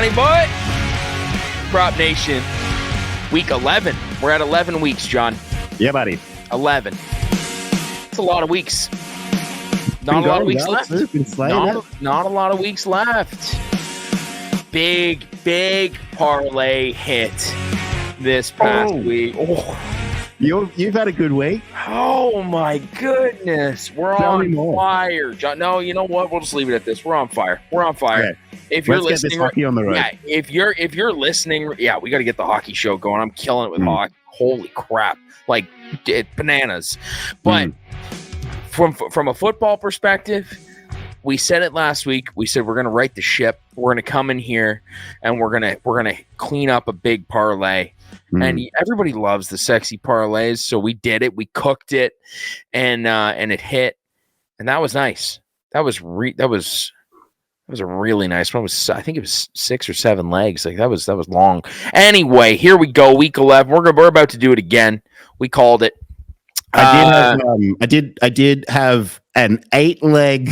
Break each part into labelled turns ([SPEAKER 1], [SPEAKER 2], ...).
[SPEAKER 1] Johnny Boy. Prop Nation, week 11. We're at 11 weeks, John.
[SPEAKER 2] Yeah, buddy.
[SPEAKER 1] 11. It's a lot of weeks. Not a lot of weeks left. Not a lot of weeks left. Big parlay hit this past week. Oh.
[SPEAKER 2] You've had a good week.
[SPEAKER 1] Oh my goodness, we're on fire, John. No, you know what? We'll just leave it at this. We're on fire. Okay. If you're listening,
[SPEAKER 2] get this hockey on the road.
[SPEAKER 1] Yeah, if you're listening, yeah, we got to get the hockey show going. I'm killing it with hockey. Holy crap, like bananas. But from a football perspective, we said it last week. We said we're going to right the ship. We're going to come in here and we're going to clean up a big parlay. And everybody loves the sexy parlays, so we did it. We cooked it, and it hit, and that was nice. That was a really nice one. I think it was 6 or 7 legs. Like that was long. Anyway, here we go. Week 11. We're about to do it again. We called it.
[SPEAKER 2] I did have an 8-leg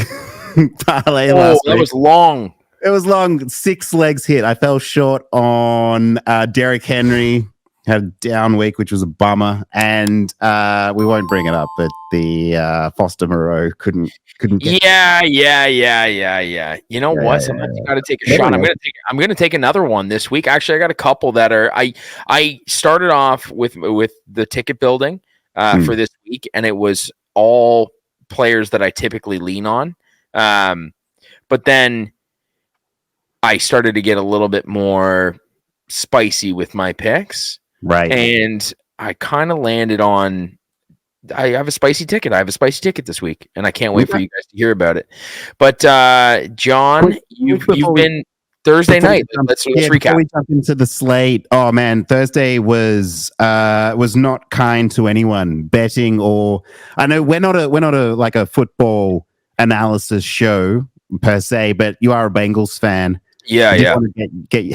[SPEAKER 2] parlay last week.
[SPEAKER 1] That was long.
[SPEAKER 2] It was long. 6 legs hit. I fell short on Derrick Henry. Had a down week, which was a bummer, and we won't bring it up, but the Foster Moreau couldn't get.
[SPEAKER 1] Yeah. You know what? Sometimes you got to take a shot. I'm gonna take another one this week. Actually, I got a couple that are. I started off with the ticket building for this week, and it was all players that I typically lean on, but then I started to get a little bit more spicy with my picks.
[SPEAKER 2] Right.
[SPEAKER 1] And I kind of landed on, I have a spicy ticket. I have a spicy ticket this week, and I can't wait for you guys to hear about it. But, John, you've been Thursday night. Let's recap.
[SPEAKER 2] Before we jump into the slate, oh, man, Thursday was not kind to anyone betting or I know we're not a like a football analysis show per se, but you are a Bengals fan.
[SPEAKER 1] Yeah.
[SPEAKER 2] Get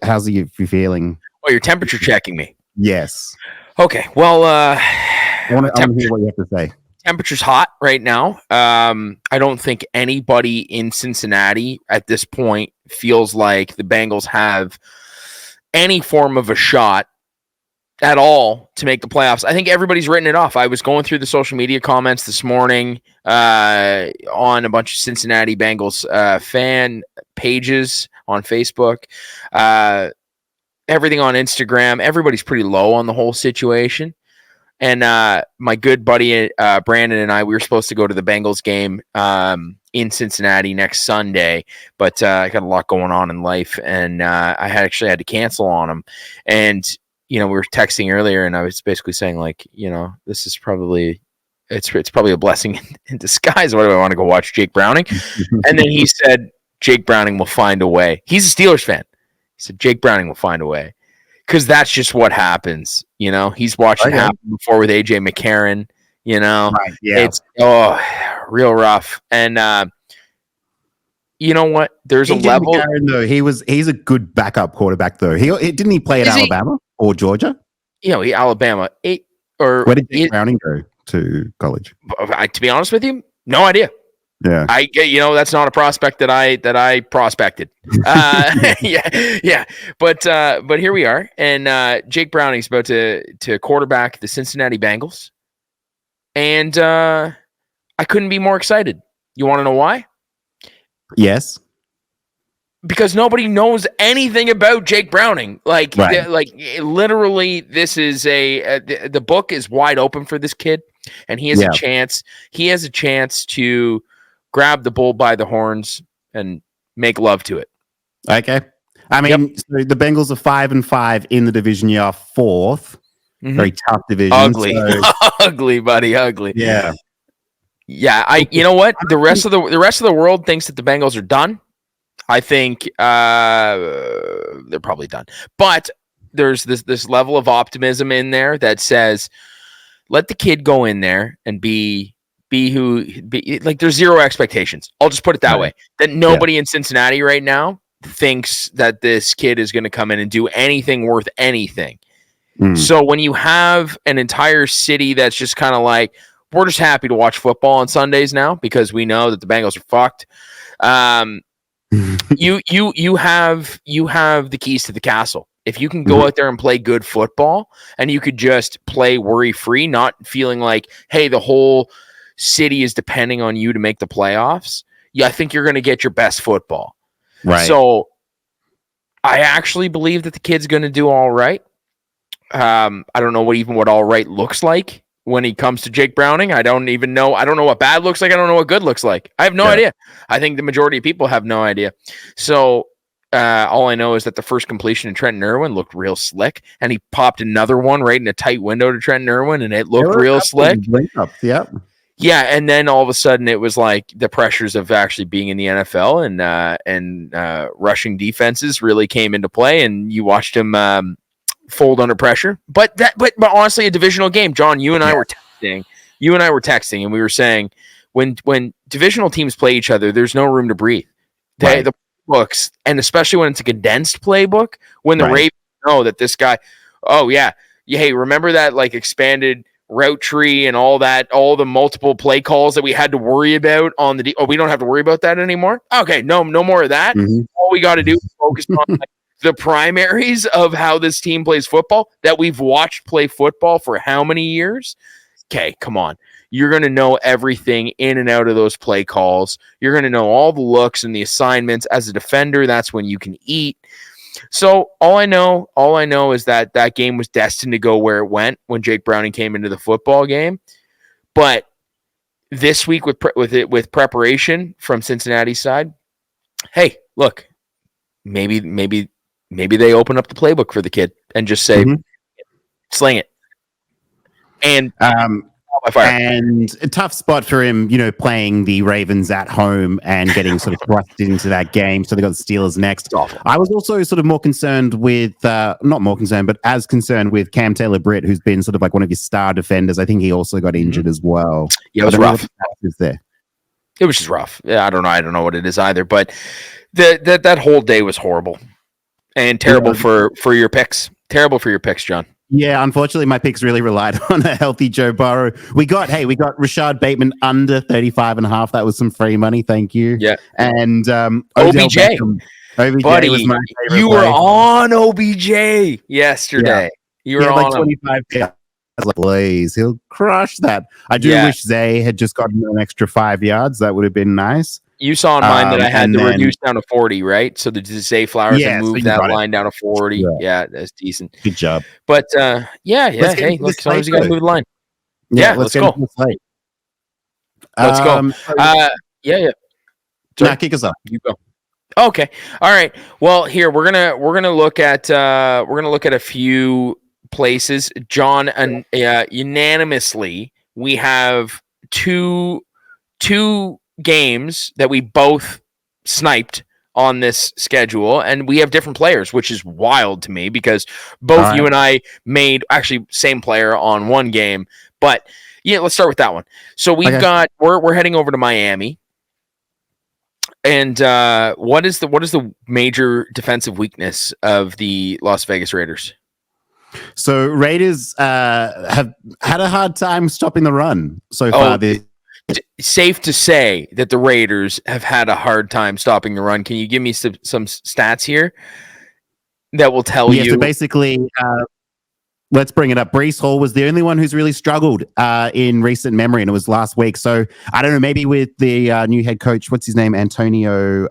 [SPEAKER 2] how's you feeling?
[SPEAKER 1] Oh, you're temperature checking me.
[SPEAKER 2] Yes.
[SPEAKER 1] Okay. Well,
[SPEAKER 2] I want to hear what you have to say.
[SPEAKER 1] Temperature's hot right now. I don't think anybody in Cincinnati at this point feels like the Bengals have any form of a shot at all to make the playoffs. I think everybody's written it off. I was going through the social media comments this morning on a bunch of Cincinnati Bengals fan pages on Facebook. Everything on Instagram, everybody's pretty low on the whole situation. And my good buddy Brandon and I, we were supposed to go to the Bengals game in Cincinnati next Sunday, but I got a lot going on in life, and I actually had to cancel on him. And we were texting earlier, and I was basically saying, like, this is probably it's probably a blessing in disguise. Why do I want to go watch Jake Browning? And then he said, Jake Browning will find a way. He's a Steelers fan. He said, Jake Browning will find a way. Because that's just what happens. He's watched it happen before with AJ McLauren.
[SPEAKER 2] Right, yeah.
[SPEAKER 1] It's real rough. And you know what? There's a level.
[SPEAKER 2] McLaurin, though, he's a good backup quarterback, though. Didn't he play at Alabama or Georgia?
[SPEAKER 1] Alabama.
[SPEAKER 2] Where did Jake Browning go to college?
[SPEAKER 1] To be honest with you, no idea.
[SPEAKER 2] Yeah,
[SPEAKER 1] that's not a prospect that I prospected. Yeah. But here we are, and Jake Browning's about to quarterback the Cincinnati Bengals, and I couldn't be more excited. You want to know why?
[SPEAKER 2] Yes.
[SPEAKER 1] Because nobody knows anything about Jake Browning. Literally, this is the book is wide open for this kid, and he has a chance. He has a chance to grab the bull by the horns and make love to it.
[SPEAKER 2] Okay. I mean, so the Bengals are 5-5 in the division. You are 4th. Mm-hmm. Very tough division.
[SPEAKER 1] Ugly, ugly, buddy, ugly.
[SPEAKER 2] Yeah.
[SPEAKER 1] You know what? The rest of the world thinks that the Bengals are done. I think they're probably done. But there's this level of optimism in there that says, let the kid go in there and be like, there's zero expectations. I'll just put it that way. That nobody in Cincinnati right now thinks that this kid is going to come in and do anything worth anything. So when you have an entire city that's just kind of like, we're just happy to watch football on Sundays now because we know that the Bengals are fucked. you have the keys to the castle. If you can go out there and play good football, and you could just play worry free, not feeling like, hey, the whole city is depending on you to make the playoffs. Yeah, I think you're going to get your best football.
[SPEAKER 2] Right.
[SPEAKER 1] So I actually believe that the kid's going to do all right. I don't know what all right looks like when he comes to Jake Browning. I don't even know. I don't know what bad looks like. I don't know what good looks like. I have no idea. I think the majority of people have no idea. So all I know is that the first completion to Trenton Irwin looked real slick, and he popped another one right in a tight window to Trenton Irwin, and it looked real slick.
[SPEAKER 2] Yep.
[SPEAKER 1] Yeah, and then all of a sudden it was like the pressures of actually being in the NFL and rushing defenses really came into play, and you watched him fold under pressure. But honestly, a divisional game. John, you and I were texting, and we were saying when divisional teams play each other, there's no room to breathe. The books, and especially when it's a condensed playbook, when the Ravens know that this guy, hey, remember that like expanded route tree and all the multiple play calls that we had to worry about on we don't have to worry about that anymore. Okay, no more of that. All we got to do is focus on the primaries of how this team plays football that we've watched play football for how many years. Okay, come on. You're going to know everything in and out of those play calls. You're going to know all the looks and the assignments. As a defender, that's when you can eat. So all I know is that game was destined to go where it went when Jake Browning came into the football game. But this week with preparation from Cincinnati's side, hey, look, maybe they open up the playbook for the kid and just say, sling it. And
[SPEAKER 2] and a tough spot for him, playing the Ravens at home and getting sort of thrust into that game. So they got the Steelers next. I was also sort of more concerned with, not more concerned, but as concerned with Cam Taylor-Britt, who's been sort of like one of his star defenders. I think he also got injured as well.
[SPEAKER 1] Yeah, it was rough. It was just rough. Yeah, I don't know what it is either, but that whole day was horrible and terrible for your picks. Terrible for your picks, John.
[SPEAKER 2] Yeah, unfortunately, my picks really relied on a healthy Joe Burrow. We got Rashad Bateman under 35.5. That was some free money. Thank you.
[SPEAKER 1] Yeah.
[SPEAKER 2] And
[SPEAKER 1] OBJ.
[SPEAKER 2] OBJ
[SPEAKER 1] Buddy,
[SPEAKER 2] was my favorite
[SPEAKER 1] you were on OBJ yesterday. Yeah. You were on
[SPEAKER 2] like 25. I was like, please, he'll crush that. I do wish Zay had just gotten an extra 5 yards. That would have been nice.
[SPEAKER 1] You saw in mine that I had to reduce down to 40, right? So the Zay Flowers and move that line down to 40. Yeah, that's decent.
[SPEAKER 2] Good job.
[SPEAKER 1] But hey, look, sometimes you got to move the line. Yeah, let's go. Let's go. Yeah.
[SPEAKER 2] Nah, kick us off.
[SPEAKER 1] You go. Okay. All right. Well, here we're gonna look at a few places. John, and unanimously, we have two games that we both sniped on this schedule, and we have different players, which is wild to me because both you and I made actually same player on one game. But yeah, let's start with that one. So we're heading over to Miami, and what is the major defensive weakness of the Las Vegas Raiders?
[SPEAKER 2] So Raiders have had a hard time stopping the run so far.
[SPEAKER 1] Safe to say that the Raiders have had a hard time stopping the run. Can you give me some stats here that will tell you?
[SPEAKER 2] So basically, let's bring it up. Breece Hall was the only one who's really struggled in recent memory, and it was last week. So I don't know, maybe with the new head coach, what's his name? Antonio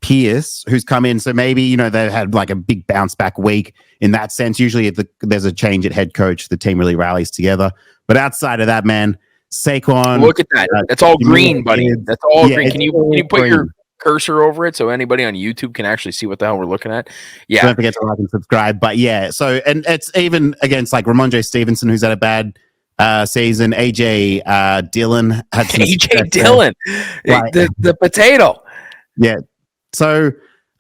[SPEAKER 1] Pierce,
[SPEAKER 2] who's come in. So maybe, they've had like a big bounce back week in that sense. Usually if there's a change at head coach, the team really rallies together. But outside of that, man, Saquon.
[SPEAKER 1] Look at that. That's all green, buddy. That's all green. Can you put your cursor over it so anybody on YouTube can actually see what the hell we're looking at? Yeah.
[SPEAKER 2] Don't forget to like and subscribe. But yeah, so, and it's even against like Ramondre Stevenson, who's had a bad season. AJ Dillon had some
[SPEAKER 1] AJ Dillon, the potato.
[SPEAKER 2] Yeah. So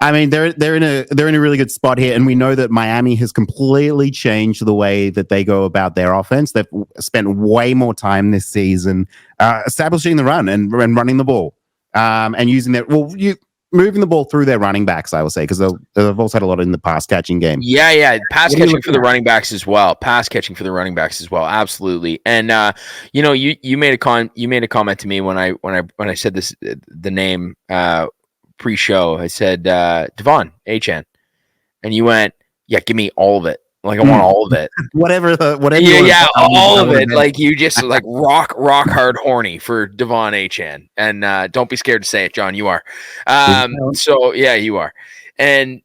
[SPEAKER 2] I mean, they're in a really good spot here, and we know that Miami has completely changed the way that they go about their offense. They've spent way more time this season establishing the run and running the ball, and using that. Well, moving the ball through their running backs, I will say, because they've also had a lot in the pass catching game.
[SPEAKER 1] Yeah. Pass
[SPEAKER 2] What are you
[SPEAKER 1] catching for
[SPEAKER 2] looking
[SPEAKER 1] the
[SPEAKER 2] at?
[SPEAKER 1] running backs as well. Pass catching for the running backs as well. Absolutely. And you made a comment to me when I said this the name pre-show. I said Devon Achane, and you went, yeah, give me all of it. Like I want all of it.
[SPEAKER 2] Whatever you want
[SPEAKER 1] Yeah,
[SPEAKER 2] to
[SPEAKER 1] all of it. Like you just like rock hard horny for Devon Achane, and don't be scared to say it, John. You are. So yeah, you are.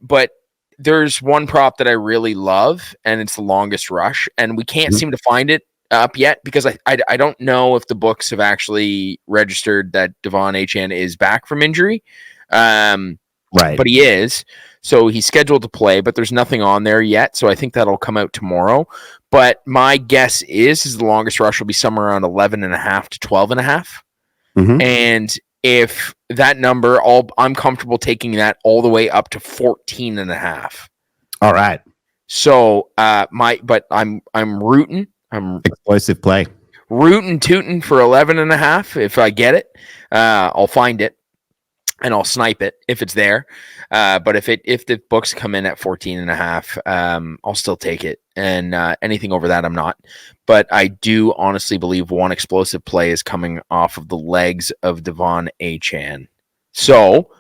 [SPEAKER 1] But there's one prop that I really love, and it's the longest rush, and we can't seem to find it up yet because I don't know if the books have actually registered that Devon Achane is back from injury.
[SPEAKER 2] Right.
[SPEAKER 1] But he is. So he's scheduled to play, but there's nothing on there yet. So I think that'll come out tomorrow. But my guess is the longest rush will be somewhere around 11.5 to 12.5.
[SPEAKER 2] Mhm.
[SPEAKER 1] And if that number, I'm comfortable taking that all the way up to 14.5.
[SPEAKER 2] All right.
[SPEAKER 1] So but I'm rooting. I'm
[SPEAKER 2] Explosive play.
[SPEAKER 1] rooting tooting for 11.5. If I get it, I'll find it. And I'll snipe it if it's there. But if the books come in at 14.5, I'll still take it. And anything over that, I'm not. But I do honestly believe one explosive play is coming off of the legs of Devon Achane. So,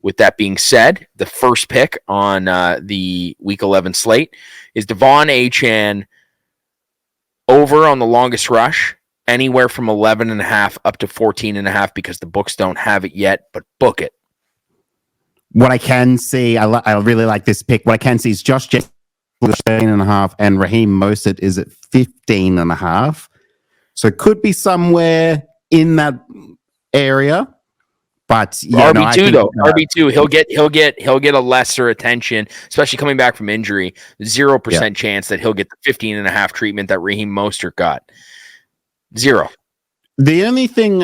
[SPEAKER 1] with that being said, the first pick on the Week 11 slate is Devon Achane over on the longest rush. Anywhere from 11.5 up to 14.5 because the books don't have it yet, but book it.
[SPEAKER 2] What I can see, I really like this pick. What I can see is Josh Jacobs 13.5 and Raheem Mostert is at 15.5. So it could be somewhere in that area. But yeah,
[SPEAKER 1] RB2 RB2, he'll get a lesser attention, especially coming back from injury. 0% chance that he'll get the 15.5 treatment that Raheem Mostert got. 0.
[SPEAKER 2] The only thing,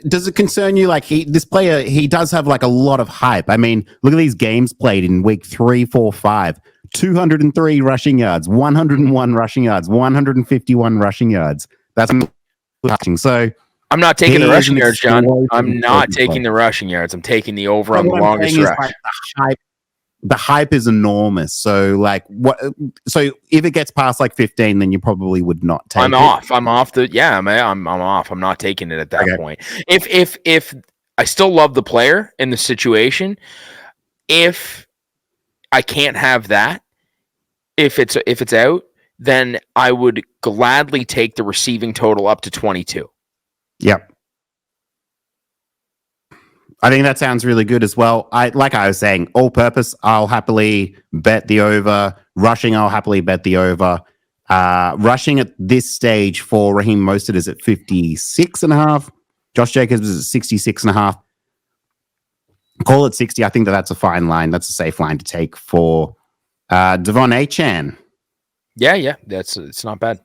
[SPEAKER 2] does it concern you? Like this player, he does have like a lot of hype. I mean, look at these games played in week 3, 4, 5. 203 rushing yards, 101 rushing yards, 151 rushing yards. That's rushing. So
[SPEAKER 1] I'm not taking the rushing yards, John. I'm not taking the rushing yards. I'm taking the over on the longest rush.
[SPEAKER 2] Like the hype is enormous. So like what? So if it gets past like 15, then you probably would not take it.
[SPEAKER 1] I'm off. I'm off. I'm off. I'm not taking it at that point. If I still love the player in the situation, if I can't have that, if it's out, then I would gladly take the receiving total up to 22.
[SPEAKER 2] Yep. I think that sounds really good as well. Like I was saying, all purpose, I'll happily bet the over. Rushing, I'll happily bet the over. Rushing at this stage for Raheem Mostert is at 56.5. Josh Jacobs is at 66.5. Call it 60. I think that's a fine line. That's a safe line to take for Devon Achane.
[SPEAKER 1] Yeah, it's not bad.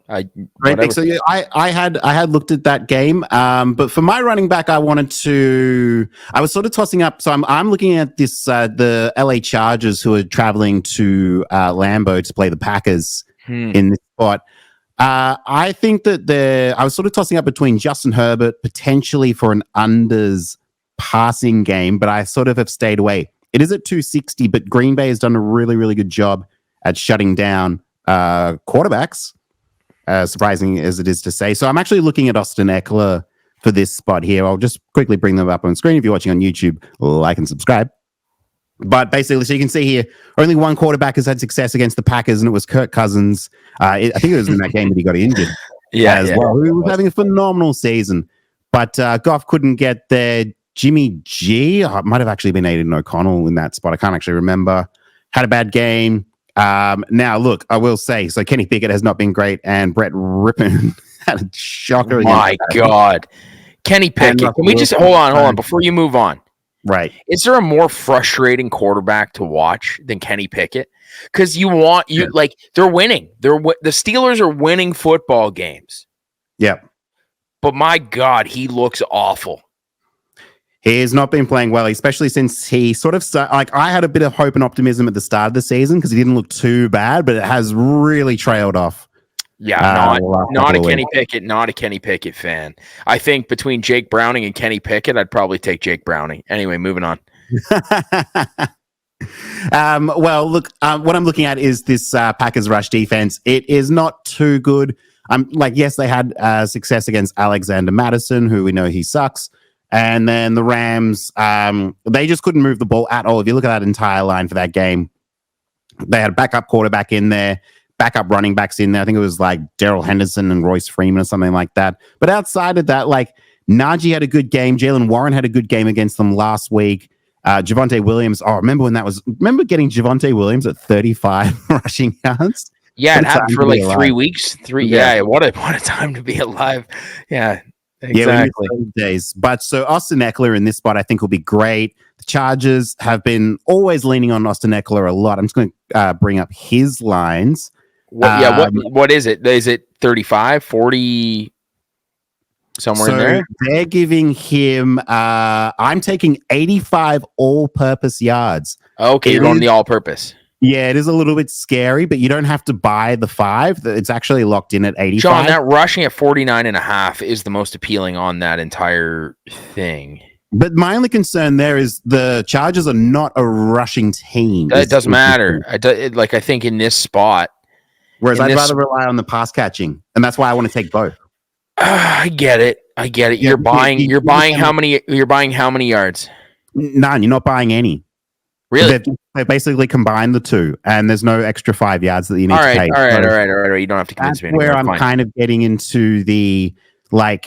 [SPEAKER 2] Great pick. So yeah, I had looked at that game, but for my running back, I was sort of tossing up. So I'm looking at this the LA Chargers who are traveling to Lambeau to play the Packers in this spot. I think that I was sort of tossing up between Justin Herbert potentially for an unders passing game, but I sort of have stayed away. It is at 260, but Green Bay has done a really, really good job at shutting down quarterbacks, surprising as it is to say. So I'm actually looking at Austin Ekeler for this spot here. I'll just quickly bring them up on screen. If you're watching on YouTube, like and subscribe. But basically, so you can see here, only one quarterback has had success against the Packers, and it was Kirk Cousins. I think it was in that game that he got injured well. He was having a phenomenal season. But Goff couldn't get there. Jimmy G, it might have actually been Aiden O'Connell in that spot. I can't actually remember. Had a bad game. Now, look, I will say, so Kenny Pickett has not been great, and Brett Rippon had a shocker.
[SPEAKER 1] My God. Kenny Pickett. Can we just hold on before you move on?
[SPEAKER 2] Right.
[SPEAKER 1] Is there a more frustrating quarterback to watch than Kenny Pickett? Because they're winning. The Steelers are winning football games.
[SPEAKER 2] Yep.
[SPEAKER 1] But my God, he looks awful.
[SPEAKER 2] He has not been playing well, especially since he sort of I had a bit of hope and optimism at the start of the season because he didn't look too bad, but it has really trailed off.
[SPEAKER 1] Yeah, not a Kenny Pickett, not a Kenny Pickett fan. I think between Jake Browning and Kenny Pickett, I'd probably take Jake Browning. Anyway, moving on.
[SPEAKER 2] Well, look, what I'm looking at is this Packers rush defense. It is not too good. Yes, they had success against Alexander Madison, who we know he sucks. And then the Rams, they just couldn't move the ball at all. If you look at that entire line for that game, they had a backup quarterback in there, backup running backs in there. I think it was like Darrell Henderson and Royce Freeman or something like that. But outside of that, like Najee had a good game. Jalen Warren had a good game against them last week. Javonte Williams. Oh, remember getting Javonte Williams at 35 rushing yards?
[SPEAKER 1] Yeah, it happened for like 3 weeks. Yeah, what a time to be alive. Yeah, exactly.
[SPEAKER 2] Yeah, days. But so Austin Ekeler in this spot, I think will be great. The Chargers have been always leaning on Austin Ekeler a lot. I'm just going to bring up his lines.
[SPEAKER 1] What is it? Is it 35, 40, somewhere in there?
[SPEAKER 2] They're giving him, I'm taking 85 all-purpose yards.
[SPEAKER 1] Okay, you're on the all-purpose.
[SPEAKER 2] Yeah, it is a little bit scary, but you don't have to buy the 5. It's actually locked in at 85.
[SPEAKER 1] John, that rushing at 49.5 is the most appealing on that entire thing.
[SPEAKER 2] But my only concern there is the Chargers are not a rushing team.
[SPEAKER 1] It doesn't matter. I think in this spot.
[SPEAKER 2] Whereas I'd rather rely on the pass catching, and that's why I want to take both.
[SPEAKER 1] I get it. Yeah, you're buying how many yards?
[SPEAKER 2] None. You're not buying any.
[SPEAKER 1] Really?
[SPEAKER 2] They basically combine the two, and there's no extra 5 yards that you need to pay.
[SPEAKER 1] All right. You don't have to convince me anymore.
[SPEAKER 2] Where I'm kind of getting into the I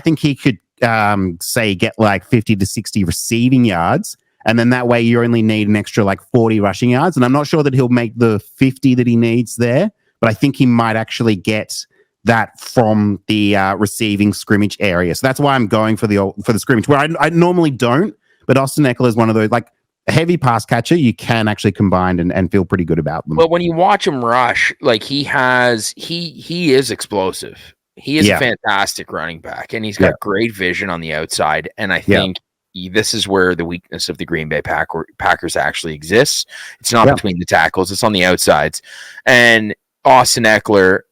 [SPEAKER 2] think he could get like 50 to 60 receiving yards, and then that way you only need an extra like 40 rushing yards. And I'm not sure that he'll make the 50 that he needs there, but I think he might actually get that from the receiving scrimmage area. So that's why I'm going for the scrimmage, where I normally don't. But Austin Ekeler is one of those, like, a heavy pass catcher you can actually combine and feel pretty good about them.
[SPEAKER 1] But when you watch him rush, like he is explosive. He is a fantastic running back, and he's got great vision on the outside. And I think this is where the weakness of the Green Bay Packers actually exists. It's not between the tackles; it's on the outsides. And Austin Ekeler,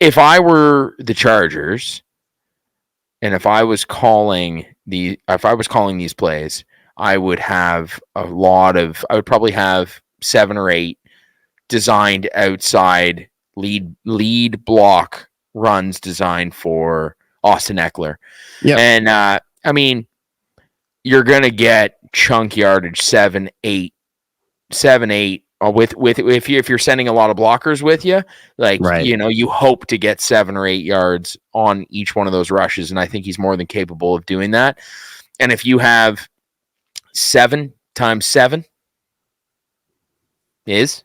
[SPEAKER 1] if I were the Chargers, and if I was calling these plays, I would probably have 7 or 8 designed outside lead block runs designed for Austin Ekeler. Yeah. And I mean, you're going to get chunk yardage 7, 8 with if you're sending a lot of blockers with you, you hope to get 7 or 8 yards on each one of those rushes. And I think he's more than capable of doing that. And if you have 7 times 7 is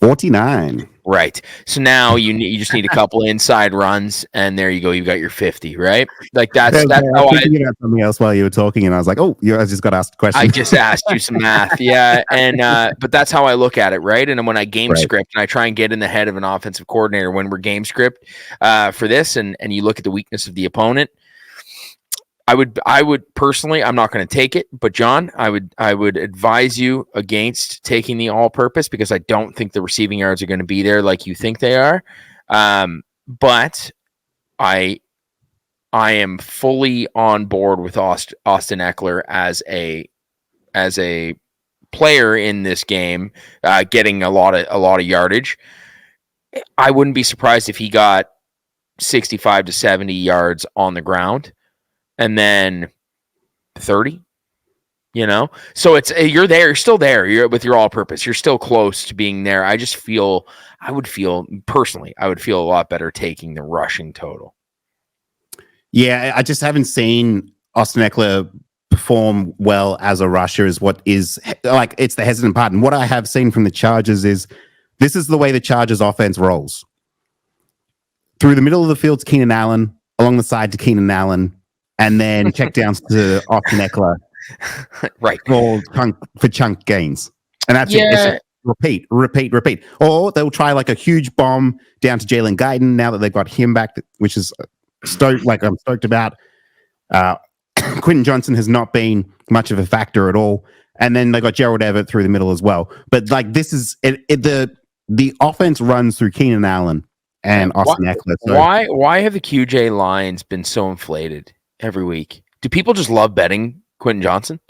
[SPEAKER 2] 49.
[SPEAKER 1] Right. So now you just need a couple inside runs, and there you go. You got your 50. Right. Like that's how I
[SPEAKER 2] figured out something else while you were talking, and I was like, oh, I just got asked a question.
[SPEAKER 1] I just asked you some math. Yeah. And but that's how I look at it. Right. And when I game script and I try and get in the head of an offensive coordinator when we're game script for this, and you look at the weakness of the opponent. I would personally, I'm not going to take it, but John, I would advise you against taking the all-purpose, because I don't think the receiving yards are going to be there like you think they are. But I am fully on board with Austin Ekeler as a player in this game, getting a lot of yardage. I wouldn't be surprised if he got 65 to 70 yards on the ground. And then 30, so it's you're there, you're still there. You're with your all-purpose. You're still close to being there. I would feel a lot better taking the rushing total.
[SPEAKER 2] Yeah, I just haven't seen Austin Ekeler perform well as a rusher. Is what is like it's the hesitant part. And what I have seen from the Chargers is this is the way the Chargers offense rolls. Through the middle of the field's Keenan Allen, along the side to Keenan Allen. And then checkdowns to Austin Ekeler,
[SPEAKER 1] right?
[SPEAKER 2] For chunk gains, and that's it. Repeat. Or they'll try like a huge bomb down to Jalen Guyton now that they've got him back, which is stoked. Like I'm stoked about. Quentin Johnson has not been much of a factor at all, and then they got Gerald Everett through the middle as well. But like this is the offense runs through Keenan Allen and Austin Ekeler. So.
[SPEAKER 1] Why have the QJ lines been so inflated every week? Do people just love betting Quentin Johnson?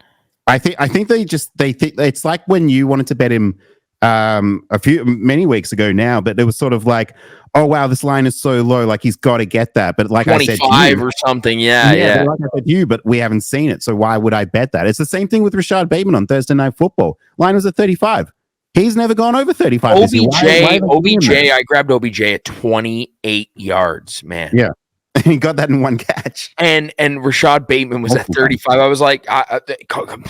[SPEAKER 2] I think they think it's like when you wanted to bet him many weeks ago now, but it was sort of like, oh wow, this line is so low, like he's got to get that. But like
[SPEAKER 1] 25
[SPEAKER 2] I said,
[SPEAKER 1] or something. Yeah.
[SPEAKER 2] But like I said to you, but we haven't seen it, so why would I bet that? It's the same thing with Rashad Bateman on Thursday Night Football. Line was at 35. He's never gone over 35.
[SPEAKER 1] OBJ, I grabbed OBJ at 28 yards, man.
[SPEAKER 2] Yeah. He got that in one catch.
[SPEAKER 1] And Rashad Bateman was at 35. I was like,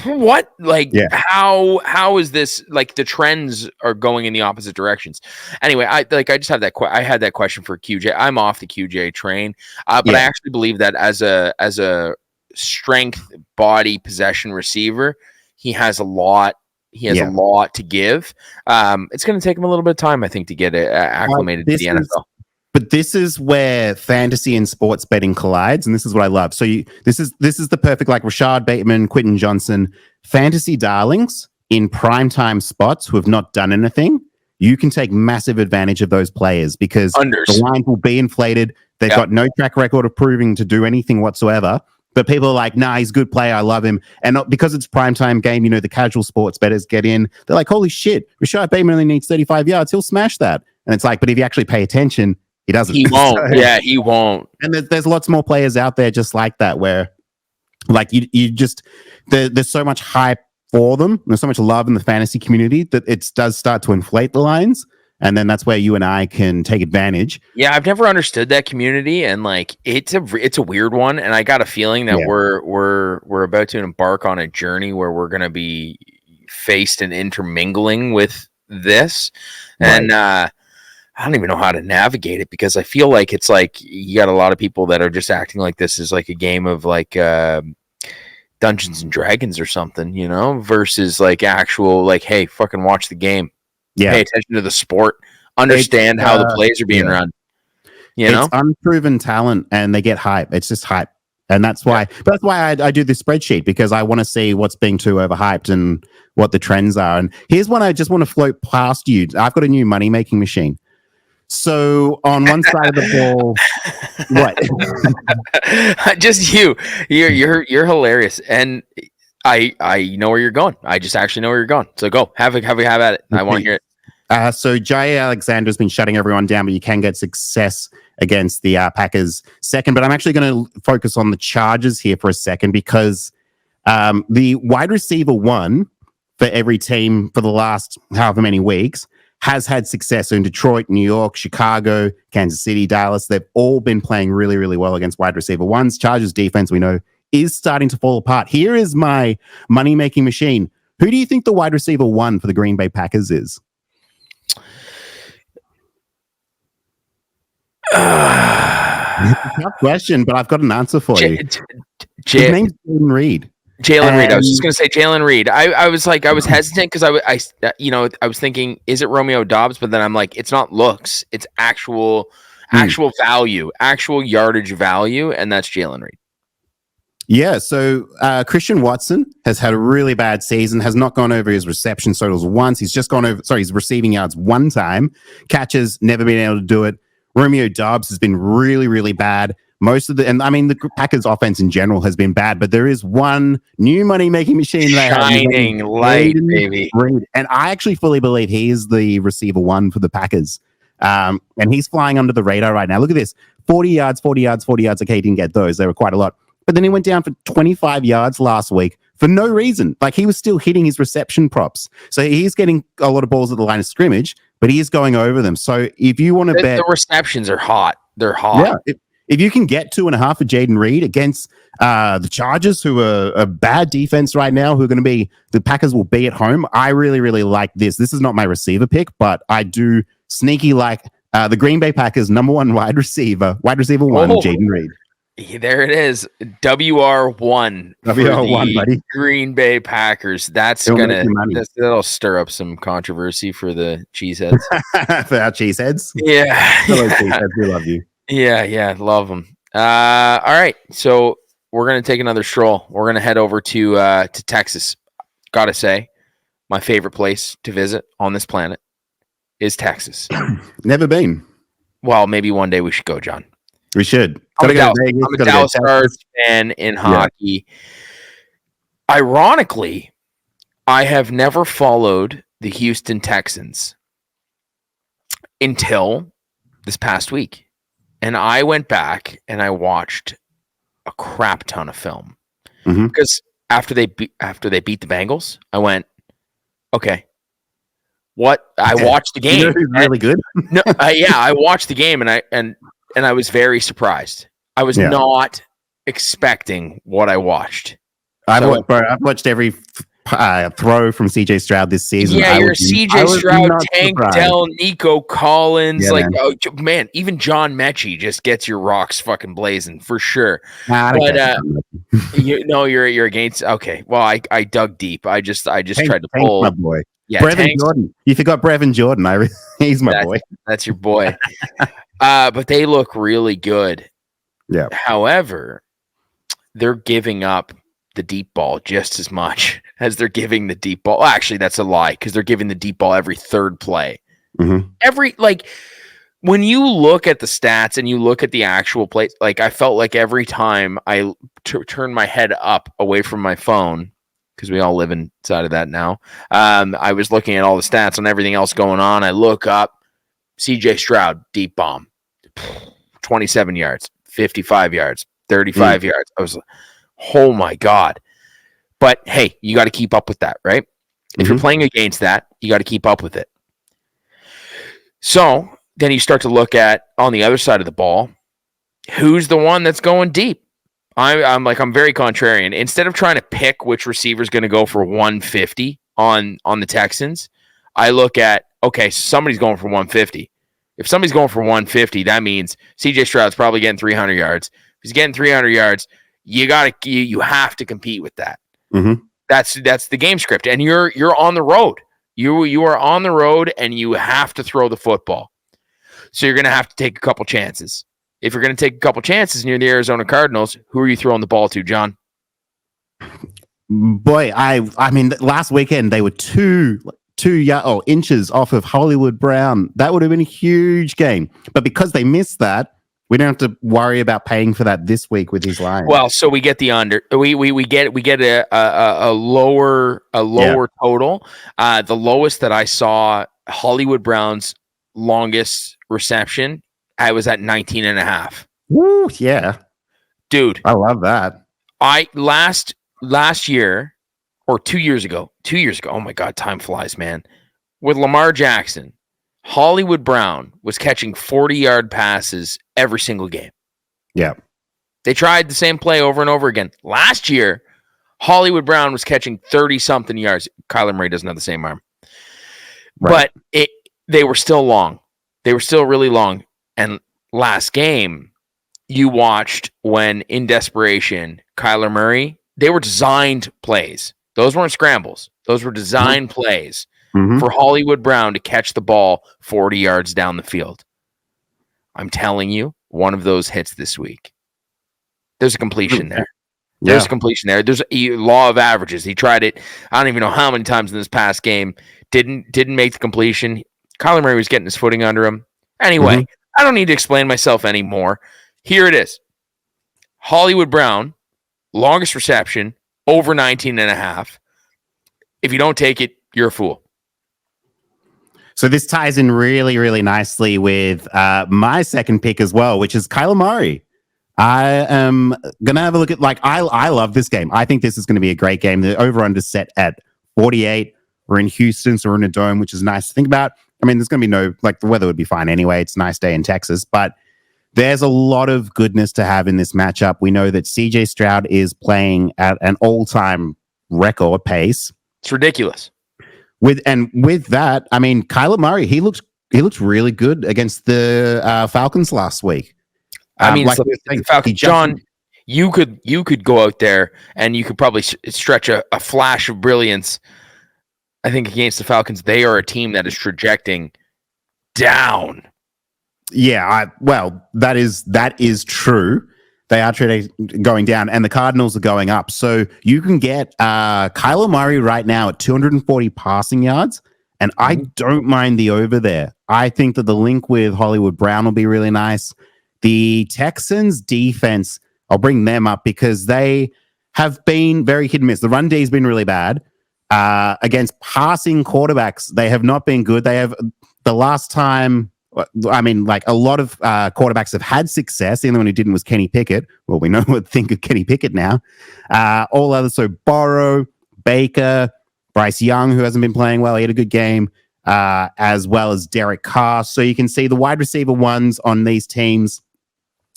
[SPEAKER 1] what? Like, how is this? Like, the trends are going in the opposite directions. Anyway, I just have that. I had that question for QJ. I'm off the QJ train, but I actually believe that as a strength, body, possession receiver, he has a lot. He has a lot to give. It's going to take him a little bit of time, I think, to get acclimated to the NFL.
[SPEAKER 2] But this is where fantasy and sports betting collides, and this is what I love. So this is the perfect, like, Rashad Bateman, Quentin Johnson, fantasy darlings in primetime spots who have not done anything. You can take massive advantage of those players because the lines will be inflated. They've got no track record of proving to do anything whatsoever. But people are like, nah, he's a good player. I love him. And not because it's primetime game, the casual sports bettors get in. They're like, holy shit, Rashad Bateman only needs 35 yards. He'll smash that. And it's like, but if you actually pay attention, he doesn't.
[SPEAKER 1] He won't. He won't.
[SPEAKER 2] And there's lots more players out there just like that, where like you just there's so much hype for them. There's so much love in the fantasy community that it does start to inflate the lines, and then that's where you and I can take advantage.
[SPEAKER 1] Yeah, I've never understood that community, and like it's a weird one. And I got a feeling that we're about to embark on a journey where we're going to be faced and intermingling with this, and I don't even know how to navigate it because I feel like it's like you got a lot of people that are just acting like this is like a game of like Dungeons and Dragons or something, versus like actual like, hey, fucking watch the game. Yeah. Pay attention to the sport. Understand how the plays are being run.
[SPEAKER 2] It's unproven talent and they get hype. It's just hype. And that's why I do this spreadsheet, because I want to see what's being too overhyped and what the trends are. And here's one I just want to float past you. I've got a new money-making machine. So on one side of the ball, what?
[SPEAKER 1] Just you're hilarious, and I know where you're going. I just actually know where you're going. So go have at it. I want to hear it.
[SPEAKER 2] So Jay Alexander's been shutting everyone down, but you can get success against the Packers second. But I'm actually going to focus on the Chargers here for a second, because the wide receiver one for every team for the last however many weeks has had success. So in Detroit, New York, Chicago, Kansas City, Dallas, they've all been playing really, really well against wide receiver ones. Chargers defense, we know, is starting to fall apart. Here is my money-making machine. Who do you think the wide receiver one for the Green Bay Packers is? It's a tough question, but I've got an answer for you. His name's Jayden Reed.
[SPEAKER 1] Jalen Reed. I was just going to say Jalen Reed. I was hesitant because I was thinking, is it Romeo Doubs? But then I'm like, it's not looks. It's actual value, actual yardage value, and that's Jalen Reed.
[SPEAKER 2] Yeah, so Christian Watson has had a really bad season, has not gone over his reception totals once. He's just gone over, his receiving yards one time. Catches, never been able to do it. Romeo Doubs has been really, really bad. The Packers offense in general has been bad, but there is one new money-making machine
[SPEAKER 1] shining light, baby.
[SPEAKER 2] And I actually fully believe he is the receiver one for the Packers. And he's flying under the radar right now. Look at this. 40 yards. Okay, he didn't get those. They were quite a lot. But then he went down for 25 yards last week for no reason. Like, he was still hitting his reception props. So he's getting a lot of balls at the line of scrimmage, but he is going over them. So if you want to bet...
[SPEAKER 1] The receptions are hot. They're hot.
[SPEAKER 2] Yeah. If you can get 2.5 for Jayden Reed against the Chargers, who are a bad defense right now, who are going to be... The Packers will be at home. I really, really like this. This is not my receiver pick, but I do sneaky like the Green Bay Packers' number one wide receiver one, Jayden Reed.
[SPEAKER 1] There it is. WR1.
[SPEAKER 2] WR1, buddy.
[SPEAKER 1] Green Bay Packers. That'll stir up some controversy for the cheeseheads.
[SPEAKER 2] For our cheeseheads?
[SPEAKER 1] Yeah.
[SPEAKER 2] Hello, cheeseheads. We love you.
[SPEAKER 1] Yeah, love them. All right, so we're gonna take another stroll. We're gonna head over to Texas. Gotta say, my favorite place to visit on this planet is Texas.
[SPEAKER 2] Never been.
[SPEAKER 1] Well, maybe one day we should go, John.
[SPEAKER 2] We should.
[SPEAKER 1] I'm a Dallas Stars fan in hockey. Ironically, I have never followed the Houston Texans until this past week. And I went back and I watched a crap ton of film. Because after they beat the Bengals, I went, okay, what? I watched the game.
[SPEAKER 2] You know who's really good?
[SPEAKER 1] No, I watched the game and I was very surprised. I was not expecting what I watched.
[SPEAKER 2] I've watched every throw from CJ Stroud this season.
[SPEAKER 1] Yeah, you're CJ Stroud, Tank Dell, Nico Collins. Man, even John Mechie just gets your rocks fucking blazing for sure. But you're against. Okay, well, I dug deep. I just tried to pull
[SPEAKER 2] my boy.
[SPEAKER 1] Yeah,
[SPEAKER 2] Brevin Jordan. You forgot Brevin Jordan. He's my boy.
[SPEAKER 1] That's your boy. But they look really good.
[SPEAKER 2] Yeah.
[SPEAKER 1] However, they're giving up the deep ball just as much as they're giving the deep ball. Actually, that's a lie because they're giving the deep ball every third play. When you look at the stats and you look at the actual plays, I felt like every time I turned my head up away from my phone, because we all live inside of that now, I was looking at all the stats on everything else going on. I look up, CJ Stroud, deep bomb, 27 yards, 55 yards, 35 yards. I was like, oh my God. But hey, you got to keep up with that, right? If you're playing against that, you got to keep up with it. So then you start to look at, on the other side of the ball, who's the one that's going deep? I'm very contrarian. Instead of trying to pick which receiver is going to go for 150 on the Texans, I look at, okay, somebody's going for 150. If somebody's going for 150, that means CJ Stroud's probably getting 300 yards. If he's getting 300 yards, you have to compete with that. That's the game script, and you're on the road. You are on the road, and you have to throw the football. So you're going to have to take a couple chances. If you're going to take a couple chances near the Arizona Cardinals, who are you throwing the ball to, John?
[SPEAKER 2] Boy, I mean, last weekend they were two inches off of Hollywood Brown. That would have been a huge game. But because they missed that, we don't have to worry about paying for that this week with his line.
[SPEAKER 1] Well, so we get the under. We get a lower total. The lowest that I saw, Hollywood Brown's longest reception, I was at 19.5.
[SPEAKER 2] Woo, yeah.
[SPEAKER 1] Dude.
[SPEAKER 2] I love that.
[SPEAKER 1] Last year or 2 years ago. Oh my God, time flies, man. With Lamar Jackson, Hollywood Brown was catching 40-yard passes every single game.
[SPEAKER 2] Yeah.
[SPEAKER 1] They tried the same play over and over again. Last year, Hollywood Brown was catching 30-something yards. Kyler Murray doesn't have the same arm. Right. But they were still long. They were still really long. And last game, you watched when, in desperation, Kyler Murray, they were designed plays. Those weren't scrambles. Those were designed plays for Hollywood Brown to catch the ball 40 yards down the field. I'm telling you, one of those hits this week. There's a completion there. There's a completion there. There's a law of averages. He tried it, I don't even know how many times in this past game. Didn't make the completion. Kyler Murray was getting his footing under him. Anyway, I don't need to explain myself anymore. Here it is. Hollywood Brown, longest reception, over 19.5. If you don't take it, you're a fool.
[SPEAKER 2] So this ties in really, really nicely with my second pick as well, which is Kyler Murray. I am going to have a look at, I love this game. I think this is going to be a great game. The over-under set at 48. We're in Houston, so we're in a dome, which is nice to think about. I mean, there's going to be the weather would be fine anyway. It's a nice day in Texas, but there's a lot of goodness to have in this matchup. We know that CJ Stroud is playing at an all-time record pace.
[SPEAKER 1] It's ridiculous.
[SPEAKER 2] With that, I mean, Kyler Murray, he looks really good against the Falcons last week.
[SPEAKER 1] I mean, Falcons, John, you could go out there and you could probably stretch a flash of brilliance. I think against the Falcons, they are a team that is trajecting down.
[SPEAKER 2] Yeah, that is true. They are going down, and the Cardinals are going up. So you can get Kyler Murray right now at 240 passing yards, and I don't mind the over there. I think that the link with Hollywood Brown will be really nice. The Texans defense, I'll bring them up because they have been very hit and miss. The run D has been really bad. Against passing quarterbacks, they have not been good. They have the last time. I mean, like a lot of quarterbacks have had success. The only one who didn't was Kenny Pickett. Well, we know what to think of Kenny Pickett now. All others, so Burrow, Baker, Bryce Young, who hasn't been playing well, he had a good game, as well as Derek Carr. So you can see the wide receiver ones on these teams.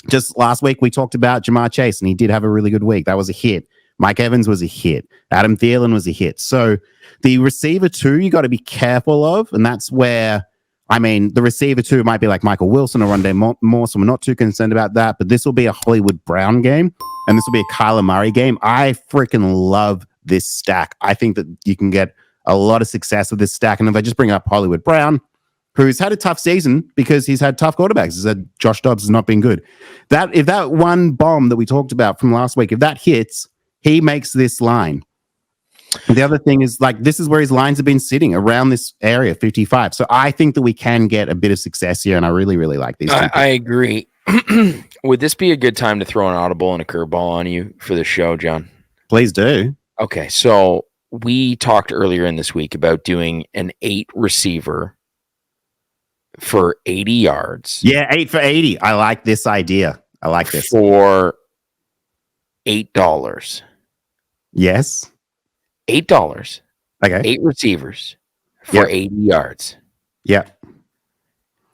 [SPEAKER 2] Just last week, we talked about Jamar Chase, and he did have a really good week. That was a hit. Mike Evans was a hit. Adam Thielen was a hit. So the receiver two, you got to be careful of, and that's where, I mean, the receiver two might be like Michael Wilson or Rondé Moore, so we're not too concerned about that, but this will be a Hollywood Brown game, and this will be a Kyler Murray game. I freaking love this stack. I think that you can get a lot of success with this stack, and if I just bring up Hollywood Brown, who's had a tough season because he's had tough quarterbacks. He's had Josh Dobbs has not been good. If that one bomb that we talked about from last week, if that hits, he makes this line. The other thing is, like, this is where his lines have been sitting around this area, 55. So I think that we can get a bit of success here, and I really, really like these.
[SPEAKER 1] I agree. Would this be a good time to throw an audible and a curveball on you for the show, John?
[SPEAKER 2] Please do.
[SPEAKER 1] Okay, so we talked earlier in this week about doing an 8 receiver for 80 yards.
[SPEAKER 2] Yeah, 8 for 80. I like this idea. I like this.
[SPEAKER 1] For $8.
[SPEAKER 2] Yes.
[SPEAKER 1] $8.
[SPEAKER 2] Okay.
[SPEAKER 1] 8 receivers for 80 yards.
[SPEAKER 2] Yeah.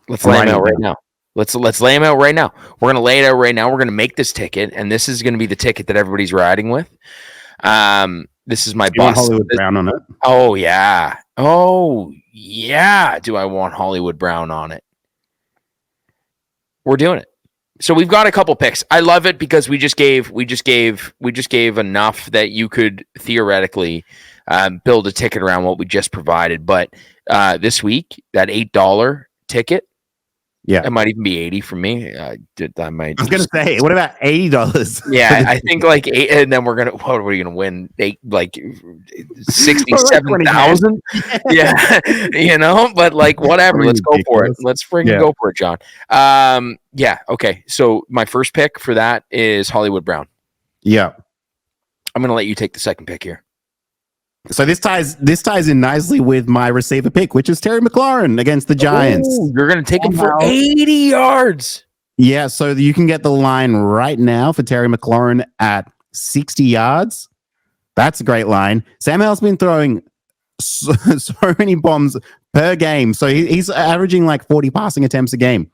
[SPEAKER 1] Let's lay them out right now. Let's lay them out right now. We're going to lay it out right now. We're going to make this ticket, and this is going to be the ticket that everybody's riding with. This is my boss.
[SPEAKER 2] Hollywood Brown on it.
[SPEAKER 1] Oh, yeah. Oh, yeah. Do I want Hollywood Brown on it? We're doing it. So we've got a couple picks. I love it because we just gave enough that you could theoretically build a ticket around what we just provided. But this week, that $8 ticket,
[SPEAKER 2] yeah,
[SPEAKER 1] it might even be 80 for me. I was
[SPEAKER 2] gonna say, what about $80?
[SPEAKER 1] Yeah, I think like 8, and then what are we gonna win? 8, like 67,000. Yeah, but like whatever. Let's go for it. Let's freaking go for it, John. Yeah. Okay. So my first pick for that is Hollywood Brown.
[SPEAKER 2] Yeah.
[SPEAKER 1] I'm gonna let you take the second pick here.
[SPEAKER 2] So this ties in nicely with my receiver pick, which is Terry McLaurin against the Giants.
[SPEAKER 1] Ooh, you're going to take him for 80 yards.
[SPEAKER 2] Yeah, so you can get the line right now for Terry McLaurin at 60 yards. That's a great line. Sam Howell's been throwing so many bombs per game. So he's averaging like 40 passing attempts a game.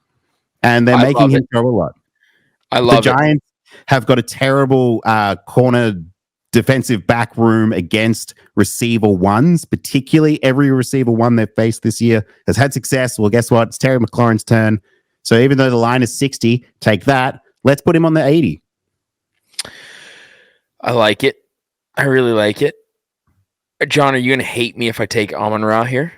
[SPEAKER 2] And they're making him throw a lot.
[SPEAKER 1] I love it.
[SPEAKER 2] The Giants have got a terrible corner defensive back room against receiver ones, particularly every receiver one they've faced this year has had success. Well, guess what? It's Terry McLaurin's turn. So even though the line is 60, take that. Let's put him on the 80.
[SPEAKER 1] I like it. I really like it. John, are you going to hate me if I take Amon-Ra here?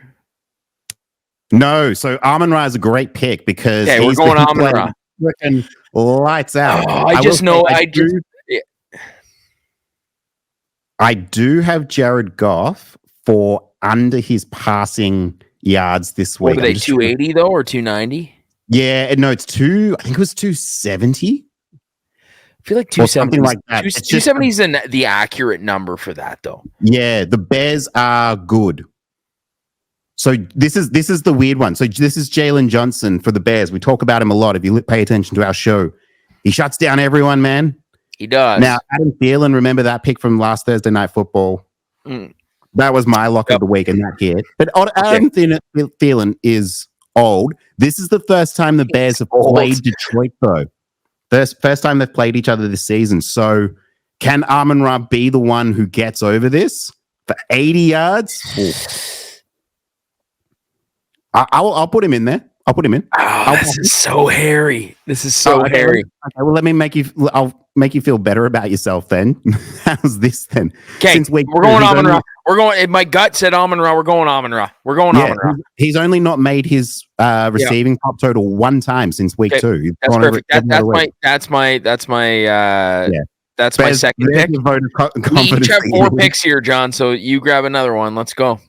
[SPEAKER 2] No. So Amon-Ra is a great pick because
[SPEAKER 1] we're going Amon-Ra.
[SPEAKER 2] Freaking lights out. I do have Jared Goff for under his passing yards this week.
[SPEAKER 1] What were they, 280 though, or 290?
[SPEAKER 2] Yeah, no, it's I think it was 270.
[SPEAKER 1] I feel like 270,
[SPEAKER 2] something like that.
[SPEAKER 1] 270 is the accurate number for that, though.
[SPEAKER 2] Yeah, the Bears are good. So this is the weird one. So this is Jalen Johnson for the Bears. We talk about him a lot. If you pay attention to our show, he shuts down everyone, man.
[SPEAKER 1] He does.
[SPEAKER 2] Now, Adam Thielen, remember that pick from last Thursday Night Football? That was my lock of the week, and that hit. But Adam Thielen is old. This is the first time the Bears have played Detroit, though. First time they've played each other this season. So can Amon-Ra be the one who gets over this for 80 yards? I'll put him in there. I'll put him in.
[SPEAKER 1] Oh, this is so hairy. This is so hairy.
[SPEAKER 2] Okay, well, let me I'll make you feel better about yourself then. How's this then?
[SPEAKER 1] Okay, we're going Amon-Ra. We're going. My gut said Amon-Ra. We're going Amon-Ra. We're going Amon-Ra.
[SPEAKER 2] He's only not made his receiving top total one time since week 2.
[SPEAKER 1] That's perfect. That's my second pick. We each have 4 picks here, John. So you grab another one. Let's go.